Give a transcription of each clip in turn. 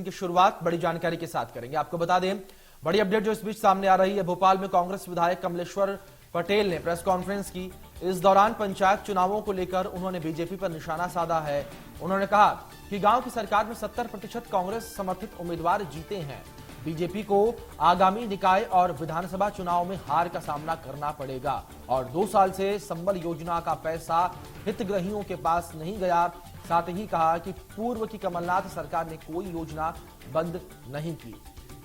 की शुरुआत बड़ी जानकारी के साथ करेंगे। आपको बता दें, बड़ी अपडेट जो इस बीच सामने आ रही है, भोपाल में कांग्रेस विधायक कमलेश्वर पटेल ने प्रेस कॉन्फ्रेंस की। इस दौरान पंचायत चुनावों को लेकर उन्होंने बीजेपी पर निशाना साधा है। उन्होंने कहा कि गांव की सरकार में 70% कांग्रेस समर्थित उम्मीदवार जीते हैं। बीजेपी को आगामी निकाय और विधानसभा चुनाव में हार का सामना करना पड़ेगा और 2 साल से संबल योजना का पैसा हितग्राहियों के पास नहीं गया। साथ ही कहा कि पूर्व की कमलनाथ सरकार ने कोई योजना बंद नहीं की।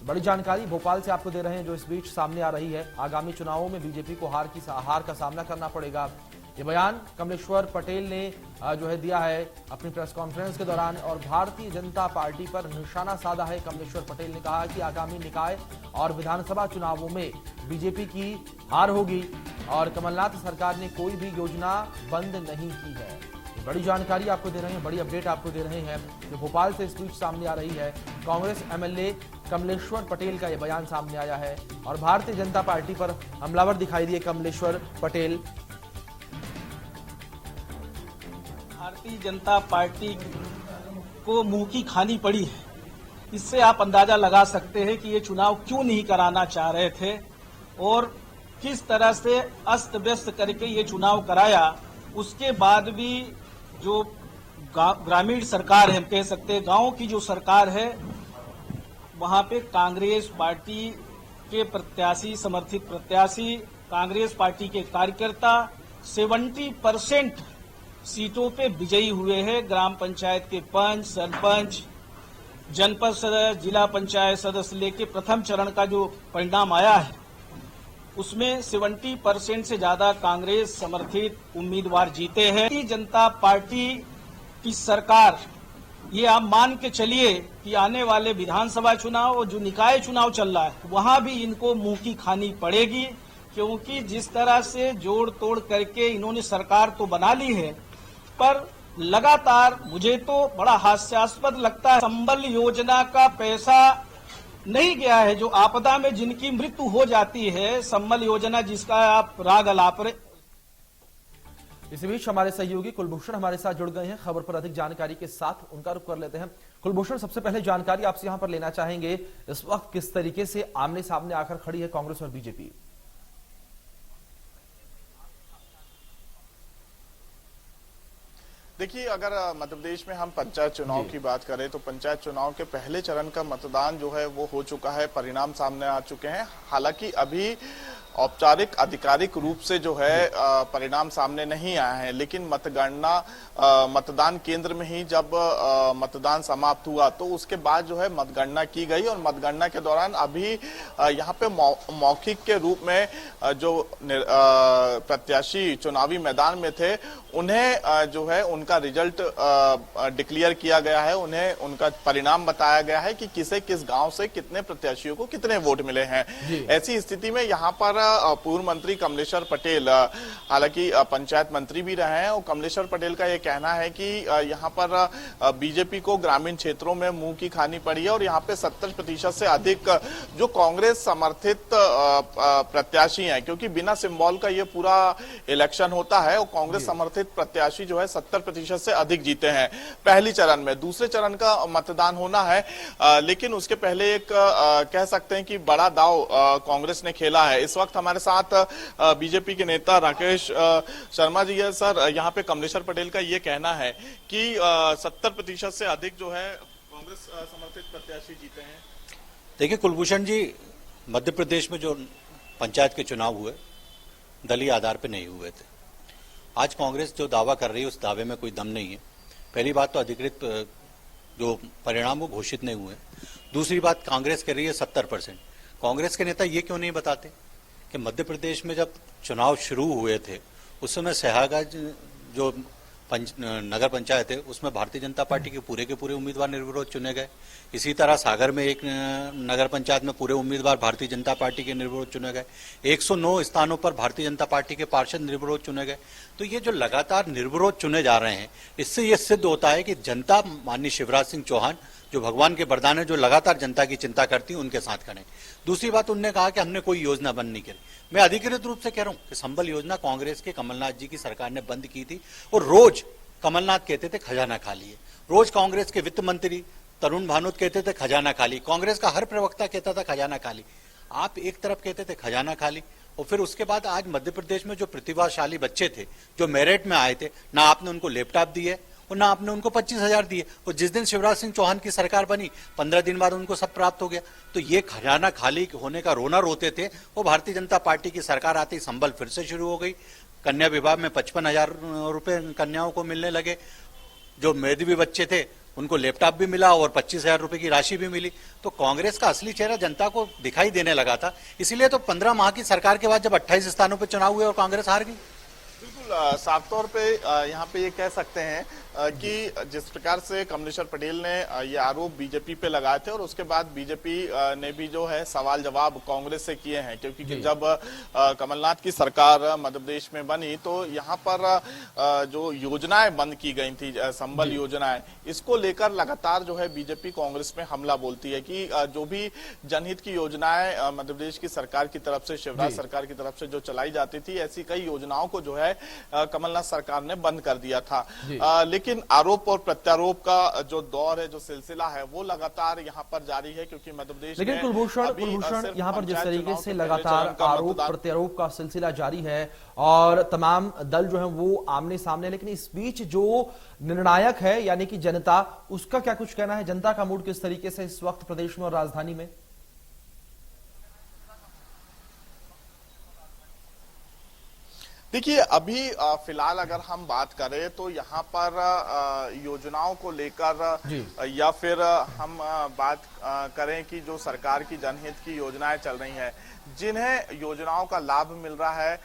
बड़ी जानकारी भोपाल से आपको दे रहे हैं जो इस बीच सामने आ रही है। आगामी चुनावों में बीजेपी को हार का सामना करना पड़ेगा। ये बयान कमलेश्वर पटेल ने जो है दिया है अपनी प्रेस कॉन्फ्रेंस के दौरान और भारतीय जनता पार्टी पर निशाना साधा है। कमलेश्वर पटेल ने कहा कि आगामी निकाय और विधानसभा चुनावों में बीजेपी की हार होगी और कमलनाथ सरकार ने कोई भी योजना बंद नहीं की है। बड़ी जानकारी आपको दे रहे हैं, बड़ी अपडेट आपको दे रहे हैं जो भोपाल से इस बीच सामने आ रही है। कांग्रेस एमएलए कमलेश्वर पटेल का यह बयान सामने आया है और भारतीय जनता पार्टी पर हमलावर दिखाई दिए कमलेश्वर पटेल। भारतीय जनता पार्टी को मुंह की खानी पड़ी है। इससे आप अंदाजा लगा सकते हैं कि ये चुनाव क्यों नहीं कराना चाह रहे थे और किस तरह से अस्त व्यस्त करके ये चुनाव कराया। उसके बाद भी जो ग्रामीण सरकार है, हम कह सकते हैं गांव की जो सरकार है, वहां पे कांग्रेस पार्टी के प्रत्याशी, समर्थित प्रत्याशी, कांग्रेस पार्टी के कार्यकर्ता 70% सीटों पे विजयी हुए हैं। ग्राम पंचायत के पंच, सरपंच, जनपद सदस्य, जिला पंचायत सदस्य लेके प्रथम चरण का जो परिणाम आया है उसमें 70% से ज्यादा कांग्रेस समर्थित उम्मीदवार जीते हैं। भारतीय जनता पार्टी की सरकार, ये आप मान के चलिए कि आने वाले विधानसभा चुनाव और जो निकाय चुनाव चल रहा है वहां भी इनको मुंह की खानी पड़ेगी, क्योंकि जिस तरह से जोड़ तोड़ करके इन्होंने सरकार तो बना ली है पर लगातार मुझे तो बड़ा हास्यास्पद लगता है, संबल योजना का पैसा नहीं गया है। जो आपदा में जिनकी मृत्यु हो जाती है, संबल योजना जिसका आप राग अलाप रहे। इसी बीच हमारे सहयोगी कुलभूषण हमारे साथ जुड़ गए हैं खबर पर अधिक जानकारी के साथ। उनका रुख कर लेते हैं। कुलभूषण, सबसे पहले जानकारी आपसे यहां पर लेना चाहेंगे, इस वक्त किस तरीके से आमने सामने आकर खड़ी है कांग्रेस और बीजेपी? देखिए, अगर मध्य प्रदेश में हम पंचायत चुनाव की बात करें तो पंचायत चुनाव के पहले चरण का मतदान जो है वो हो चुका है, परिणाम सामने आ चुके हैं। हालांकि अभी औपचारिक आधिकारिक रूप से जो है परिणाम सामने नहीं आए हैं, लेकिन मतदान केंद्र में ही जब मतदान समाप्त हुआ तो उसके बाद जो है मतगणना की गई और मतगणना के दौरान अभी यहाँ पे मौखिक के रूप में जो प्रत्याशी चुनावी मैदान में थे उन्हें जो है उनका रिजल्ट डिक्लेयर किया गया है। उन्हें उनका परिणाम बताया गया है कि किस गांव से कितने प्रत्याशियों को कितने वोट मिले हैं। ऐसी स्थिति में यहाँ पर पूर्व मंत्री कमलेश्वर पटेल, हालांकि पंचायत मंत्री भी रहे हैं, और कमलेश्वर पटेल का यह कहना है कि यहाँ पर बीजेपी को ग्रामीण क्षेत्रों में मुंह की खानी पड़ी है और यहाँ पे 70% से अधिक जो कांग्रेस समर्थित प्रत्याशी हैं, क्योंकि बिना सिंबल का ये पूरा इलेक्शन होता है और कांग्रेस समर्थित प्रत्याशी जो है 70% से अधिक जीते हैं पहली चरण में। दूसरे चरण का मतदान होना है, लेकिन उसके पहले एक कह सकते हैं कि बड़ा दाव कांग्रेस ने खेला है। इस वक्त हमारे साथ बीजेपी के नेता राकेश शर्मा जी है। सर, यहाँ पे कमलेश्वर पटेल का ये कहना है कि 70% से अधिक जो है कांग्रेस समर्थित प्रत्याशी जीते हैं। देखिए कुलभूषण जी, मध्य प्रदेश में जो पंचायत के चुनाव हुए दलीय आधार पर नहीं हुए थे। आज कांग्रेस जो दावा कर रही है उस दावे में कोई दम नहीं है। पहली बात तो अधिकृत जो परिणाम वो घोषित नहीं हुए। दूसरी बात, कांग्रेस कह रही है 70%। कांग्रेस के नेता ये क्यों नहीं बताते कि मध्य प्रदेश में जब चुनाव शुरू हुए थे उस समय सहागाज जो नगर पंचायत है उसमें भारतीय जनता पार्टी के पूरे उम्मीदवार निर्विरोध चुने गए। इसी तरह सागर में एक नगर पंचायत में पूरे उम्मीदवार भारतीय जनता पार्टी के निर्विरोध चुने गए। 109 स्थानों पर भारतीय जनता पार्टी के पार्षद निर्विरोध चुने गए। तो ये जो लगातार निर्विरोध चुने जा रहे हैं, इससे ये सिद्ध होता है कि जनता माननीय शिवराज सिंह चौहान जो भगवान के वरदान है, जो लगातार जनता की चिंता करती है, उनके साथ खड़े। दूसरी बात, उन्होंने कहा कि हमने कोई योजना बंद नहीं करी। मैं अधिकृत रूप से कह रहा हूं कि संबल योजना कांग्रेस के कमलनाथ जी की सरकार ने बंद की थी और रोज कमलनाथ कहते थे खजाना खाली है। रोज कांग्रेस के वित्त मंत्री तरुण भानोत कहते थे खजाना खाली, कांग्रेस का हर प्रवक्ता कहता था खजाना खाली। आप एक तरफ कहते थे खजाना खाली, और फिर उसके बाद आज मध्य प्रदेश में जो प्रतिभाशाली बच्चे थे, जो मेरिट में आए थे, ना आपने उनको लैपटॉप दिए और ना आपने उनको 25,000 दिए। और जिस दिन शिवराज सिंह चौहान की सरकार बनी, 15 दिन बाद उनको सब प्राप्त हो गया। तो ये खजाना खाली होने का रोना रोते थे, वो भारतीय जनता पार्टी की सरकार आती ही संबल फिर से शुरू हो गई। कन्या विभाग में 55,000 रुपए कन्याओं को मिलने लगे। जो मेधावी बच्चे थे उनको लैपटॉप भी मिला और 25,000 रुपए की राशि भी मिली। तो कांग्रेस का असली चेहरा जनता को दिखाई देने लगा था। इसीलिए तो 15 माह की सरकार के बाद जब 28 स्थानों पर चुनाव हुए और कांग्रेस हार गई। बिल्कुल साफ तौर पे यहाँ पे ये कह सकते हैं कि जिस प्रकार से कमलेश्वर पटेल ने ये आरोप बीजेपी पे लगाए थे और उसके बाद बीजेपी ने भी जो है सवाल जवाब कांग्रेस से किए हैं, क्योंकि जब कमलनाथ की सरकार मध्य प्रदेश में बनी तो यहाँ पर जो योजनाएं बंद की गई थी, संबल योजनाएं, इसको लेकर लगातार जो है बीजेपी कांग्रेस में हमला बोलती है कि जो भी जनहित की योजनाएं मध्य प्रदेश की सरकार की तरफ से, शिवराज सरकार की तरफ से जो चलाई जाती थी, ऐसी कई योजनाओं को जो है कमलनाथ सरकार ने बंद कर दिया था। लेकिन आरोप और प्रत्यारोप का जो दौर है, जो सिलसिला है, वो लगातार यहाँ पर जारी है, क्योंकि मध्य प्रदेश लेकिन कुलभूषण यहाँ पर जिस तरीके से लगातार आरोप प्रत्यारोप का सिलसिला जारी है और तमाम दल जो है वो आमने सामने, लेकिन इस बीच जो निर्णायक है यानी कि जनता, उसका क्या कुछ कहना है? जनता का मूड किस तरीके से इस वक्त प्रदेश में और राजधानी में? देखिए, अभी फिलहाल अगर हम बात करें तो यहाँ पर योजनाओं को लेकर या फिर हम बात करें कि जो सरकार की जनहित की योजनाएं चल रही हैं, जिन्हें योजनाओं का लाभ मिल रहा है,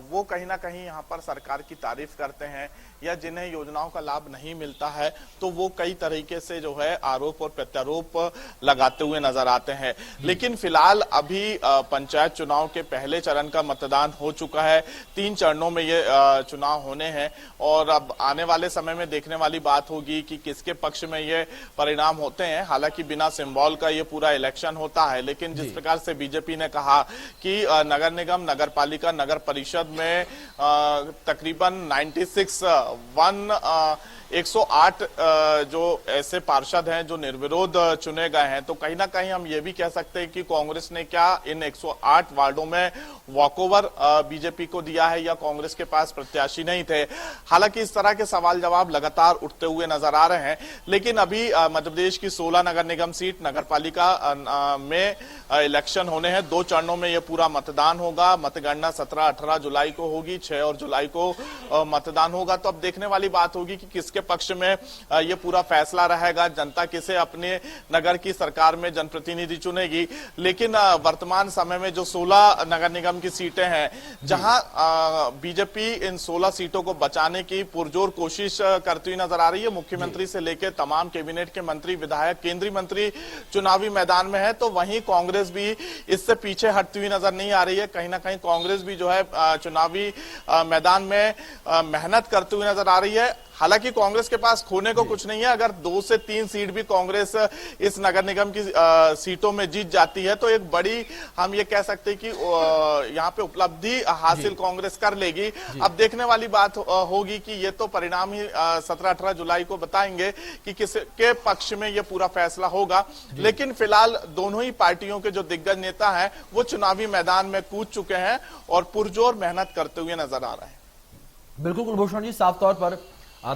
वो कहीं ना कहीं यहाँ पर सरकार की तारीफ करते हैं, या जिन्हें योजनाओं का लाभ नहीं मिलता है तो वो कई तरीके से जो है आरोप और प्रत्यारोप लगाते हुए नजर आते हैं। लेकिन फिलहाल अभी पंचायत चुनाव के पहले चरण का मतदान हो चुका है। 3 चरणों में ये चुनाव होने हैं और अब आने वाले समय में देखने वाली बात होगी कि किसके पक्ष में ये परिणाम होते हैं। हालांकि बिना सिंबल का ये पूरा इलेक्शन होता है, लेकिन जिस प्रकार से बीजेपी ने कहा कि नगर निगम, नगर पालिका, नगर परिषद में तकरीबन 108 जो ऐसे पार्षद हैं जो निर्विरोध चुने गए हैं, तो कहीं ना कहीं हम ये भी कह सकते हैं कि कांग्रेस ने क्या इन 108 वार्डों में वॉकओवर बीजेपी को दिया है या कांग्रेस के पास प्रत्याशी नहीं थे। हालांकि इस तरह के सवाल जवाब लगातार उठते हुए नजर आ रहे हैं। लेकिन अभी मध्य प्रदेश की 16 नगर निगम सीट, नगर पालिका में इलेक्शन होने हैं। 2 चरणों में यह पूरा मतदान होगा। मतगणना 17-18 जुलाई को होगी, 6 और जुलाई को मतदान होगा। तो अब देखने वाली बात होगी कि किसके पक्ष में ये पूरा फैसला रहेगा, जनता किसे अपने नगर की सरकार में जनप्रतिनिधि चुनेगी। लेकिन वर्तमान समय में जो 16 नगर निगम की सीटें हैं, जहां बीजेपी इन 16 सीटों को बचाने की पुरजोर कोशिश करती हुई नजर आ रही है। मुख्यमंत्री से लेकर तमाम कैबिनेट के मंत्री, विधायक, केंद्रीय मंत्री चुनावी मैदान में है, तो वहीं कांग्रेस भी इससे पीछे हटती हुई नजर नहीं आ रही है। कहीं ना कहीं कांग्रेस भी जो है चुनावी मैदान में मेहनत करती हुई नजर आ रही है। हालांकि कांग्रेस के पास खोने को कुछ नहीं है। अगर 2 से 3 सीट भी कांग्रेस इस नगर निगम की सीटों में जीत जाती है तो एक बड़ी, हम ये कह सकते हैं कि यहाँ पे उपलब्धि हासिल कांग्रेस कर लेगी। अब देखने वाली बात होगी कि ये तो परिणाम ही 17-18 जुलाई को बताएंगे कि किसके पक्ष में ये पूरा फैसला होगा। लेकिन फिलहाल दोनों ही पार्टियों के जो दिग्गज नेता हैं वो चुनावी मैदान में कूद चुके हैं और पुरजोर मेहनत करते हुए नजर आ रहे हैं। बिल्कुल कुलभूषण जी, साफ तौर पर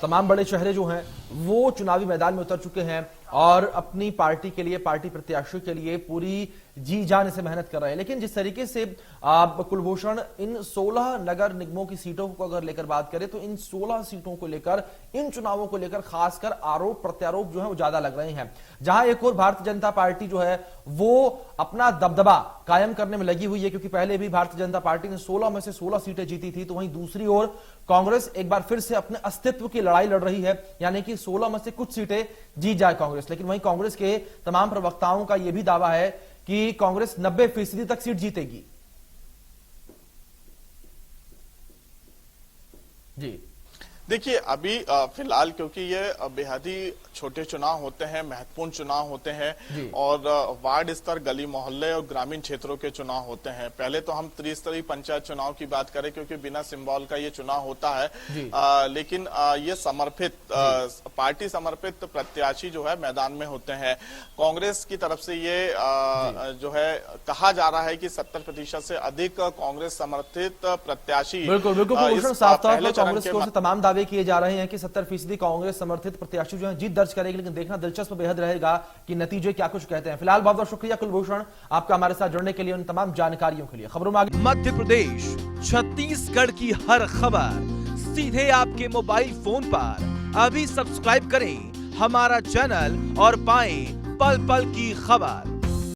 तमाम बड़े चेहरे जो हैं वो चुनावी मैदान में उतर चुके हैं और अपनी पार्टी के लिए, पार्टी प्रत्याशी के लिए पूरी जी जान से मेहनत कर रहे हैं। लेकिन जिस तरीके से कुलभूषण इन 16 नगर निगमों की सीटों को अगर लेकर बात करें तो इन 16 सीटों को लेकर, इन चुनावों को लेकर खासकर आरोप प्रत्यारोप जो है वो ज्यादा लग रहे हैं। जहां एक और भारतीय जनता पार्टी जो है वो अपना दबदबा कायम करने में लगी हुई है, क्योंकि पहले भी भारतीय जनता पार्टी ने 16 में से 16 सीटें जीती थी, तो वहीं दूसरी ओर कांग्रेस एक बार फिर से अपने अस्तित्व की लड़ाई लड़ रही है, यानी कि 16 में से कुछ सीटें जीत जाए कांग्रेस। लेकिन वहीं कांग्रेस के तमाम प्रवक्ताओं का यह भी दावा है कि कांग्रेस 90% तक सीट जीतेगी। जी देखिए, अभी फिलहाल क्योंकि ये बेहद ही छोटे चुनाव होते हैं, महत्वपूर्ण चुनाव होते जी। हैं और वार्ड स्तर, गली मोहल्ले और ग्रामीण क्षेत्रों के चुनाव होते हैं। पहले तो हम त्रिस्तरीय पंचायत चुनाव की बात करें क्योंकि बिना सिंबल का ये चुनाव होता है, लेकिन ये समर्पित पार्टी समर्पित प्रत्याशी जो है मैदान में होते हैं। कांग्रेस की तरफ से ये जो है कहा जा रहा है कि 70% से अधिक कांग्रेस समर्थित प्रत्याशी बिल्कुल कुलभूषण, साफ तौर पर कांग्रेस की ओर से तमाम दावे किए जा रहे हैं कि 70% कांग्रेस समर्थित प्रत्याशी जो है जीत दर्ज करेगी, लेकिन देखना दिलचस्प बेहद रहेगा कि नतीजे क्या कुछ कहते हैं। फिलहाल बहुत बहुत शुक्रिया कुलभूषण आपका हमारे साथ जुड़ने के लिए, उन तमाम जानकारियों के लिए। खबरों में आगे मध्य प्रदेश, छत्तीसगढ़ की हर खबर सीधे आपके मोबाइल फोन पर। अभी सब्सक्राइब करें हमारा चैनल और पाएं पल पल की खबर।